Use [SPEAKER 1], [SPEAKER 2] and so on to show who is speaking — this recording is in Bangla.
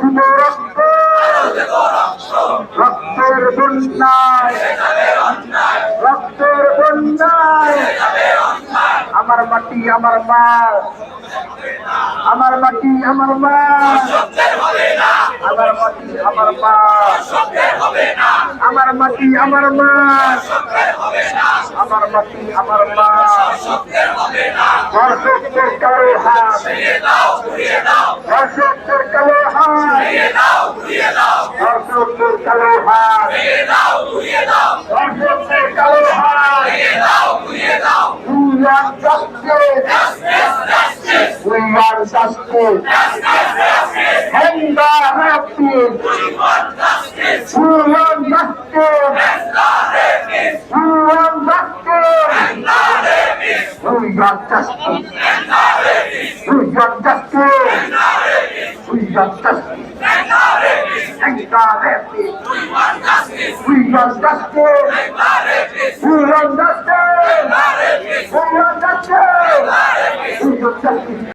[SPEAKER 1] দিব রক্ত, রক্তের বন্যায়, রক্তের বন্যায়। আমার মাটি আমার মা, আমার মাটি আমার মা, আমার মাটি আমার মা, আমার মাটি আমার মা, আমার মাটি আমার মা। ধর্ষকদের কালো হাত, ধর্ষকদের কালো হাত, ধর্ষকদের কালো হাত, ধর্ষকদের কালো হাত। We want justice. We want justice. Hang the rapists. We want justice. We want justice. We want justice. We want justice. We want justice. Hang the rapists. We want justice. We want justice.